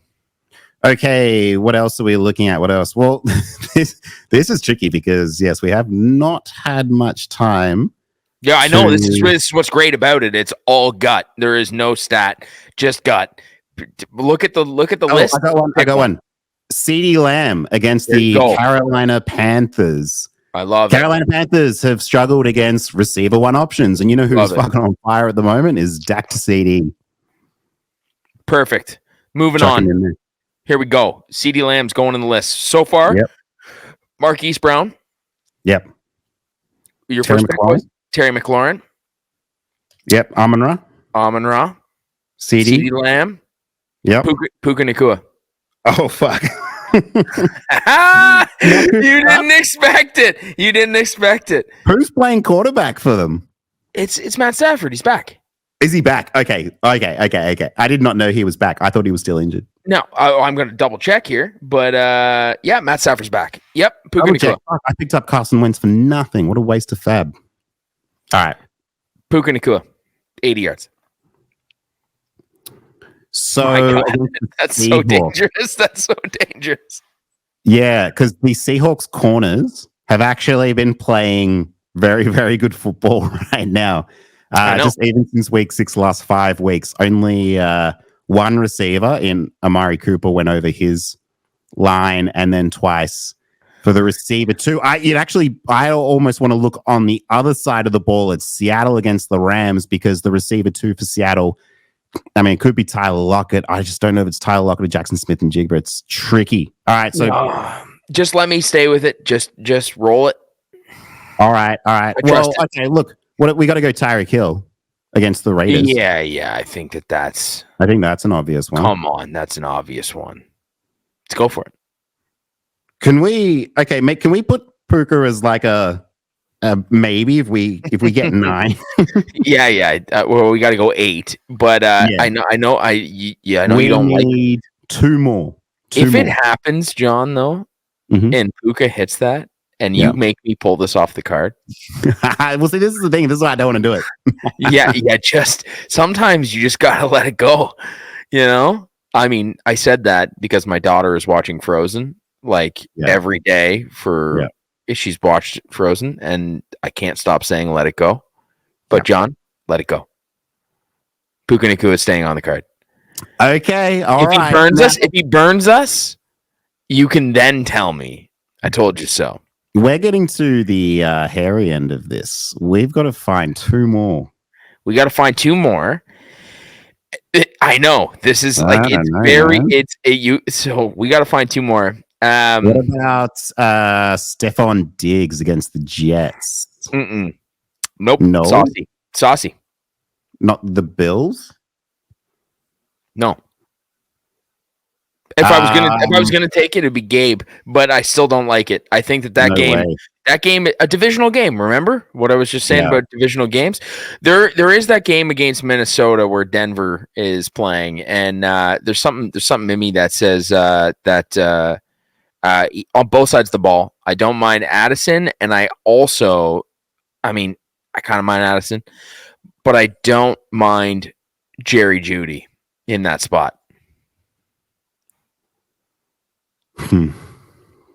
[SPEAKER 2] Okay, what else are we looking at? What else? Well, this is tricky because, yes, we have not had much time
[SPEAKER 1] Yeah, I know. This is what's great about it. It's all gut. There is no stat, just gut. Look at the list.
[SPEAKER 2] I got one. CeeDee Lamb against the Carolina Panthers.
[SPEAKER 1] I love
[SPEAKER 2] Carolina Panthers have struggled against receiver one options, and you know who's fucking on fire at the moment is Dak to CD.
[SPEAKER 1] Perfect. Moving on. Here we go. CeeDee Lamb's going in the list so far.
[SPEAKER 2] Yep.
[SPEAKER 1] Marquise Brown.
[SPEAKER 2] Yep.
[SPEAKER 1] Your first pick was Terry McLaurin.
[SPEAKER 2] Yep. Amon-Ra.
[SPEAKER 1] CeeDee Lamb.
[SPEAKER 2] Yep.
[SPEAKER 1] Puka Nacua.
[SPEAKER 2] Oh fuck.
[SPEAKER 1] You didn't expect it.
[SPEAKER 2] Who's playing quarterback for them?
[SPEAKER 1] It's Matt Stafford. He's back.
[SPEAKER 2] Is he back? Okay. I did not know he was back. I thought he was still injured.
[SPEAKER 1] No, I'm going to double check here, but yeah, Matt Stafford's back. Yep. Puka Nacua.
[SPEAKER 2] I picked up Carson Wentz for nothing. What a waste of fab. All right.
[SPEAKER 1] Puka Nacua, 80 yards.
[SPEAKER 2] So
[SPEAKER 1] that's so dangerous. That's so dangerous.
[SPEAKER 2] Yeah, because the Seahawks corners have actually been playing very, very good football right now. Just even since week 6, last 5 weeks, only one receiver in Amari Cooper went over his line, and then twice for the receiver too. I almost want to look on the other side of the ball at Seattle against the Rams, because the receiver 2 for Seattle, I mean, it could be Tyler Lockett. I just don't know if it's Tyler Lockett or Jackson Smith and Jigba. It's tricky. All right, so
[SPEAKER 1] just let me stay with it. Just roll it.
[SPEAKER 2] All right. Well, okay. Look, we got to go Tyreek Hill against the Raiders.
[SPEAKER 1] Yeah. I think that's
[SPEAKER 2] an obvious one.
[SPEAKER 1] Come on, that's an obvious one. Let's go for it.
[SPEAKER 2] Can we put Puka as like a maybe if we get 9?
[SPEAKER 1] Yeah. Well, we got to go 8, but I know you don't like
[SPEAKER 2] 2 more.
[SPEAKER 1] If it happens, John, though, and Puka hits that, and you make me pull this off the card.
[SPEAKER 2] Well, see, this is the thing. This is why I don't want to do it.
[SPEAKER 1] yeah. Just sometimes you just gotta let it go. You know, I mean, I said that because my daughter is watching Frozen every day for. Yeah. She's watched Frozen, and I can't stop saying "let it go." But John, let it go. Puka Nacua is staying on the card.
[SPEAKER 2] Okay, all right.
[SPEAKER 1] If he burns us, you can then tell me I told you so.
[SPEAKER 2] We're getting to the hairy end of this. We've got to find 2 more.
[SPEAKER 1] We got to find 2 more. I know this is so we got to find 2 more.
[SPEAKER 2] What about Stephon Diggs against the Jets?
[SPEAKER 1] Nope. No. Saucy.
[SPEAKER 2] Not the Bills?
[SPEAKER 1] No. If I was gonna take it, it'd be Gabe, but I still don't like it. I think that game, a divisional game. Remember what I was just saying about divisional games? There is that game against Minnesota where Denver is playing, and there's something in me that says that on both sides of the ball, I don't mind Addison, and I kind of mind Addison, but I don't mind Jerry Jeudy in that spot.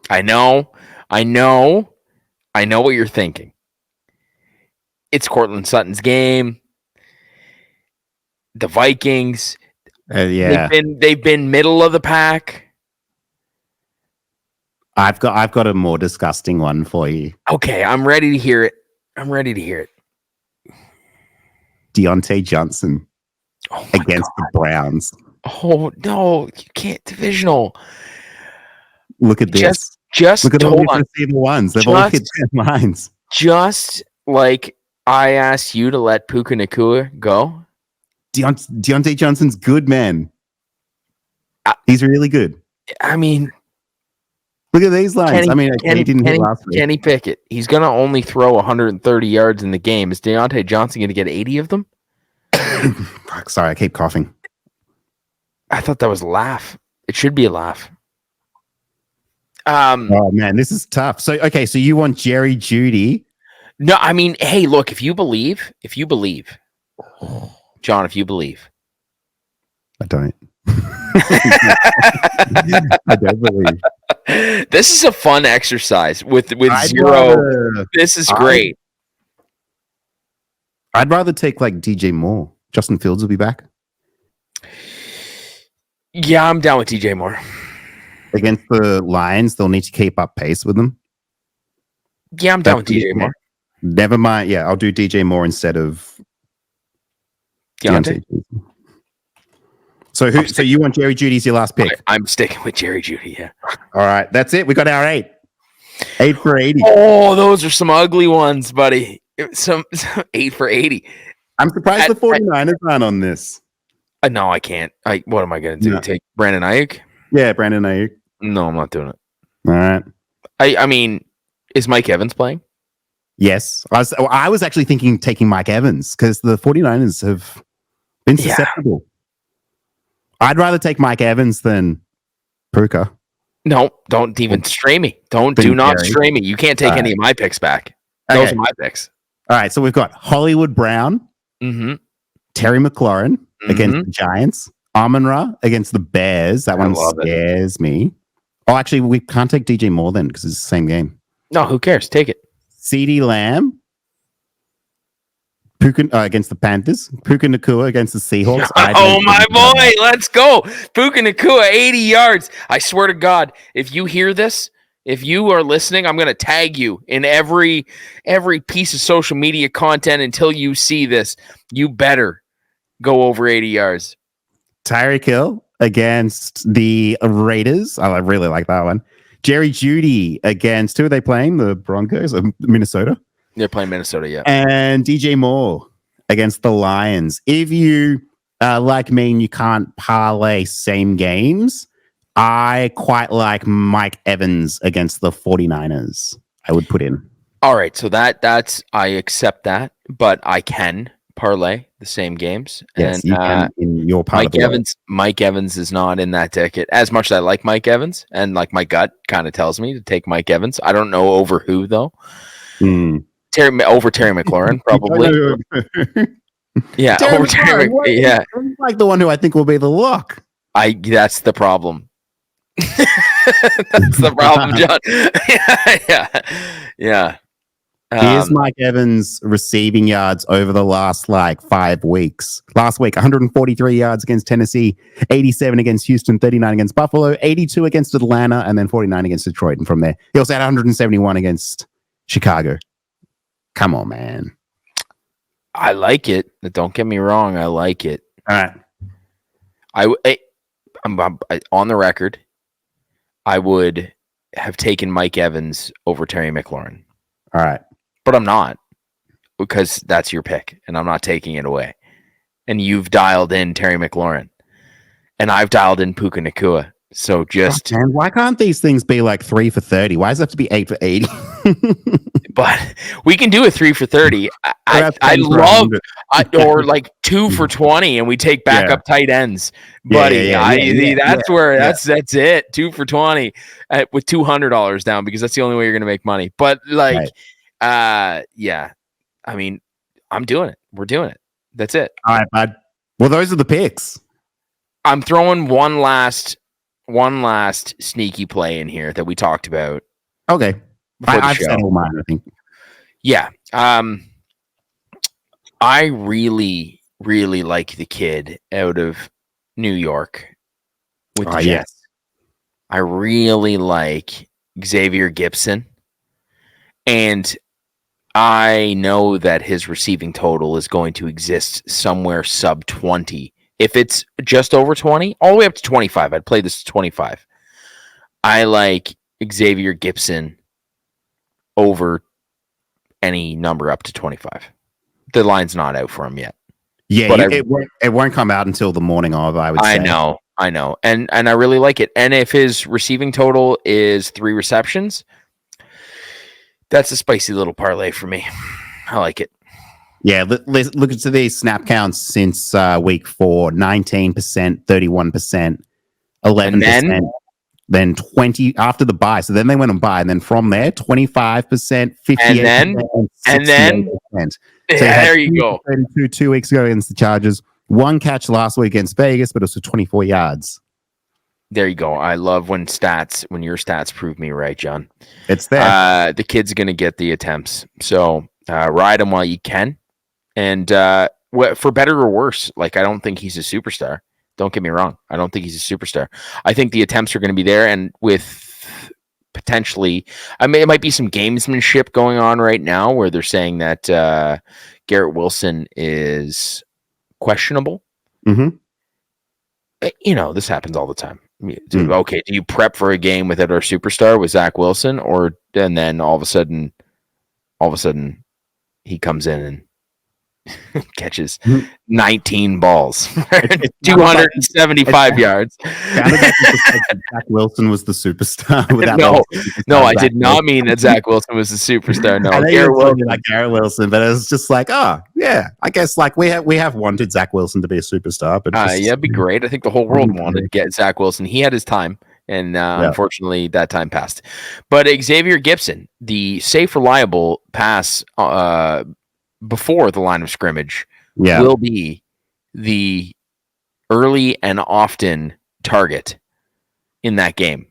[SPEAKER 1] I know what you're thinking. It's Cortland Sutton's game. The Vikings. They've been middle of the pack.
[SPEAKER 2] I've got a more disgusting one for you.
[SPEAKER 1] Okay, I'm ready to hear it.
[SPEAKER 2] Deontay Johnson against the Browns.
[SPEAKER 1] Oh no, you can't divisional.
[SPEAKER 2] Look at this.
[SPEAKER 1] Just
[SPEAKER 2] look at all the receiver ones. They've all hit 10 lines.
[SPEAKER 1] Just like I asked you to let Puka Nacua go.
[SPEAKER 2] Deontay Johnson's good, man. He's really good.
[SPEAKER 1] I mean,
[SPEAKER 2] look at these lines. He didn't hit last week.
[SPEAKER 1] Kenny Pickett. He's going to only throw 130 yards in the game. Is Deontay Johnson going to get 80 of them?
[SPEAKER 2] Fuck, sorry, I keep coughing.
[SPEAKER 1] I thought that was a laugh. It should be a laugh.
[SPEAKER 2] Oh man, this is tough. So you want Jerry Jeudy?
[SPEAKER 1] No, I mean, hey, look, if you believe, John, if you believe.
[SPEAKER 2] I don't. I don't believe.
[SPEAKER 1] This is a fun exercise with zero. This is great.
[SPEAKER 2] I'd rather take like DJ Moore. Justin Fields will be back
[SPEAKER 1] Yeah, I'm down with DJ Moore.
[SPEAKER 2] against the Lions. They'll need to keep up pace with them.
[SPEAKER 1] Yeah, I'm down with DJ Moore.
[SPEAKER 2] Never mind. Yeah, I'll do DJ Moore instead of
[SPEAKER 1] Deontay.
[SPEAKER 2] So so you want Jerry Jeudy's your last pick?
[SPEAKER 1] I'm sticking with Jerry Jeudy. Yeah.
[SPEAKER 2] All right, that's it. We got our 8 for 80.
[SPEAKER 1] Oh, those are some ugly ones, buddy. Some 8 for 80.
[SPEAKER 2] I'm surprised the 49ers aren't on this.
[SPEAKER 1] No, I can't. What am I going to do?
[SPEAKER 2] No.
[SPEAKER 1] Take Brandon Ayuk?
[SPEAKER 2] Yeah, Brandon Ayuk.
[SPEAKER 1] No, I'm not doing it.
[SPEAKER 2] All right.
[SPEAKER 1] I mean, is Mike Evans playing?
[SPEAKER 2] Yes. I was actually thinking taking Mike Evans because the 49ers have been susceptible. Yeah. I'd rather take Mike Evans than Puka.
[SPEAKER 1] No, don't even stray me. Do not stray me. You can't take any of my picks back.
[SPEAKER 2] Okay.
[SPEAKER 1] Those are my picks.
[SPEAKER 2] All right, so we've got Hollywood Brown, Terry McLaurin against the Giants, Amon-Ra against the Bears. That one scares me. Oh, actually, we can't take DJ Moore then because it's the same game.
[SPEAKER 1] No, who cares? Take it.
[SPEAKER 2] CeeDee Lamb against the Panthers. Puka Nacua against the Seahawks.
[SPEAKER 1] Oh, my boy. Let's go. Puka Nacua, 80 yards. I swear to God, if you hear this, if you are listening, I'm going to tag you in every piece of social media content until you see this. You better go over 80 yards.
[SPEAKER 2] Tyreek Hill against the Raiders. I really like that one. Jerry Jeudy against, who are they playing? The Broncos of Minnesota?
[SPEAKER 1] They're playing Minnesota, yeah.
[SPEAKER 2] And DJ Moore against the Lions. If you, like me, and you can't parlay same games, I quite like Mike Evans against the 49ers. I would put in.
[SPEAKER 1] All right, so that's I accept that, but I can parlay the same games.
[SPEAKER 2] Yes,
[SPEAKER 1] and
[SPEAKER 2] you can in your part
[SPEAKER 1] Mike Evans is not in that ticket. As much as I like Mike Evans, and like my gut kind of tells me to take Mike Evans. I don't know over who though. Over Terry McLaurin, probably. Yeah,
[SPEAKER 2] Terry
[SPEAKER 1] over Terry. Yeah,
[SPEAKER 2] like the one who I think will be the lock.
[SPEAKER 1] That's the problem. That's the problem, John. Yeah.
[SPEAKER 2] Here's Mike Evans' receiving yards over the last 5 weeks. Last week, 143 yards against Tennessee, 87 against Houston, 39 against Buffalo, 82 against Atlanta, and then 49 against Detroit. And from there, he also had 171 against Chicago. Come on, man.
[SPEAKER 1] I like it. Don't get me wrong. I like it.
[SPEAKER 2] All right.
[SPEAKER 1] I'm on the record. I would have taken Mike Evans over Terry McLaurin.
[SPEAKER 2] All right.
[SPEAKER 1] But I'm not, because that's your pick, and I'm not taking it away. And you've dialed in Terry McLaurin, and I've dialed in Puka Nacua. So just...
[SPEAKER 2] man, why can't these things be 3 for 30? Why does it have to be 8 for 80?
[SPEAKER 1] But we can do a 3 for 30. I love... or 2 for 20, and we take backup tight ends. Buddy, that's it. 2 for 20 with $200 down, because that's the only way you're going to make money. But I mean, I'm doing it. We're doing it. That's it.
[SPEAKER 2] All right, bud. Well, those are the picks.
[SPEAKER 1] I'm throwing one last sneaky play in here that we talked about.
[SPEAKER 2] Okay. I've said all mine, I think. Yeah.
[SPEAKER 1] I really, really like the kid out of New York with the Jets. Yes. I really like Xavier Gibson. And I know that his receiving total is going to exist somewhere sub 20. If it's just over 20, all the way up to 25, I'd play this 25. I like Xavier Gibson over any number up to 25. The line's not out for him yet.
[SPEAKER 2] Yeah, but it won't come out until the morning of, I would say.
[SPEAKER 1] I know. And I really like it. And if his receiving total is 3 receptions, that's a spicy little parlay for me. I like it.
[SPEAKER 2] Yeah, look at these snap counts since week 4. 19%, 31%, 11%, then 20 after the bye. So then they went on bye, and then from there, 25%, 58%,
[SPEAKER 1] and then
[SPEAKER 2] so
[SPEAKER 1] there you go.
[SPEAKER 2] 32 2 weeks ago against the Chargers. 1 catch last week against Vegas, but also 24 yards.
[SPEAKER 1] There you go. I love when your stats prove me right, John.
[SPEAKER 2] It's there.
[SPEAKER 1] The kid's going to get the attempts. So ride him while you can. And for better or worse, like I don't think he's a superstar. Don't get me wrong. I don't think he's a superstar. I think the attempts are going to be there, and with potentially, it might be some gamesmanship going on right now where they're saying that Garrett Wilson is questionable.
[SPEAKER 2] Mm-hmm.
[SPEAKER 1] This happens all the time. Okay, do you prep for a game without our superstar with Zach Wilson, and then all of a sudden he comes in and catches 19 balls, 275 yards.
[SPEAKER 2] Zach Wilson was the superstar.
[SPEAKER 1] No, I did not mean that Zach Wilson was the superstar. No,
[SPEAKER 2] Garrett Wilson, but it was just like, oh yeah, I guess like we have wanted Zach Wilson to be a superstar, but
[SPEAKER 1] it'd be great. I think the whole world wanted to get Zach Wilson. He had his time. And unfortunately, that time passed. But Xavier Gipson, the safe, reliable pass before the line of scrimmage, will be the early and often target in that game.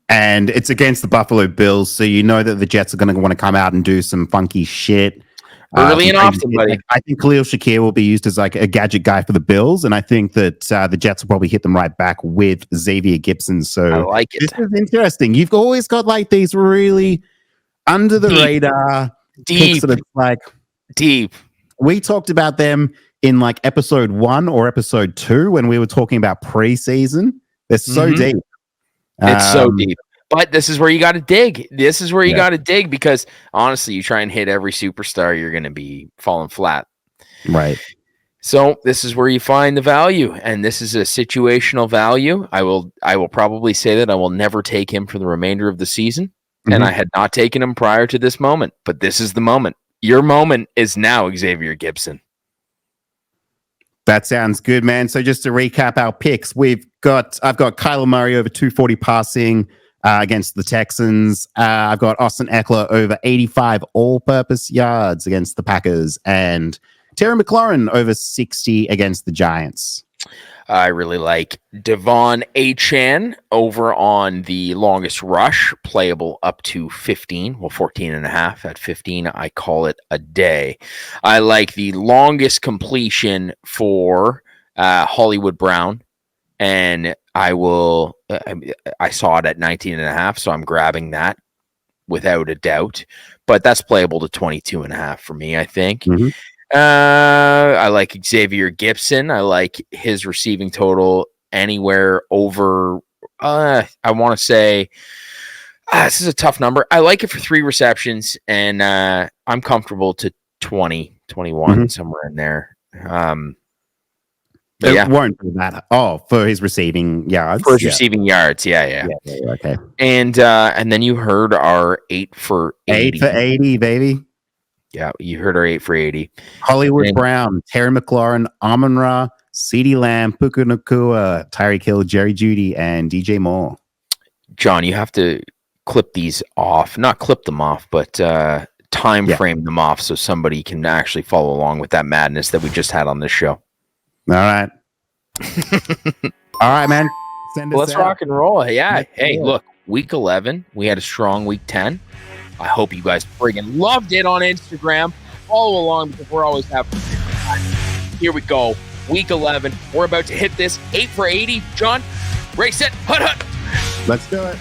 [SPEAKER 2] And it's against the Buffalo Bills, so you know that the Jets are going to want to come out and do some funky shit.
[SPEAKER 1] Early and often, buddy.
[SPEAKER 2] I think Khalil Shakir will be used as like a gadget guy for the Bills, and I think that the Jets will probably hit them right back with Xavier Gipson. So
[SPEAKER 1] I like it.
[SPEAKER 2] This is interesting. You've always got like these really under the radar picks that it's like
[SPEAKER 1] deep.
[SPEAKER 2] We talked about them in like episode 1 or episode 2 when we were talking about preseason. They're so deep.
[SPEAKER 1] It's so deep. But this is where you got to dig. This is where you got to dig because honestly, you try and hit every superstar, you're going to be falling flat.
[SPEAKER 2] Right.
[SPEAKER 1] So this is where you find the value, and this is a situational value. I will probably say that I will never take him for the remainder of the season, and I had not taken him prior to this moment. But this is the moment. Your moment is now, Xavier Gipson.
[SPEAKER 2] That sounds good, man. So just to recap our picks, I've got Kyler Murray over 240 passing against the Texans. I've got Austin Ekeler over 85 all-purpose yards against the Packers, and Terry McLaurin over 60 against the Giants.
[SPEAKER 1] I really like Devon Achane over on the longest rush, playable up to 15. Well, 14 and a half. At 15, I call it a day. I like the longest completion for Hollywood Brown, and I saw it at 19 and a half, so I'm grabbing that without a doubt. But that's playable to 22 and a half for me, I think. I like Xavier Gipson. I like his receiving total anywhere over, I want to say, this is a tough number. I like it for 3 receptions, and I'm comfortable to 20, 21, somewhere in there.
[SPEAKER 2] It won't be that. Oh, for his receiving yards.
[SPEAKER 1] For his receiving yards, yeah.
[SPEAKER 2] Okay.
[SPEAKER 1] And then you heard our 8 for 80.
[SPEAKER 2] 8 for 80, baby.
[SPEAKER 1] Yeah, you heard our 8 for 80.
[SPEAKER 2] Hollywood Brown, Terry McLaurin, Amon-Ra, CeeDee Lamb, Puka Nacua, Tyreek Hill, Jerry Jeudy, and DJ Moore.
[SPEAKER 1] John, you have to clip these off. Not clip them off, but time frame them off so somebody can actually follow along with that madness that we just had on this show.
[SPEAKER 2] All right. All right, man.
[SPEAKER 1] Let's rock and roll. Yeah. Hey, look, week 11, we had a strong week 10. I hope you guys friggin' loved it on Instagram. Follow along because we're always having fun. Here we go. Week 11. We're about to hit this 8 for 80. John, race it. Hut, hut.
[SPEAKER 2] Let's do it.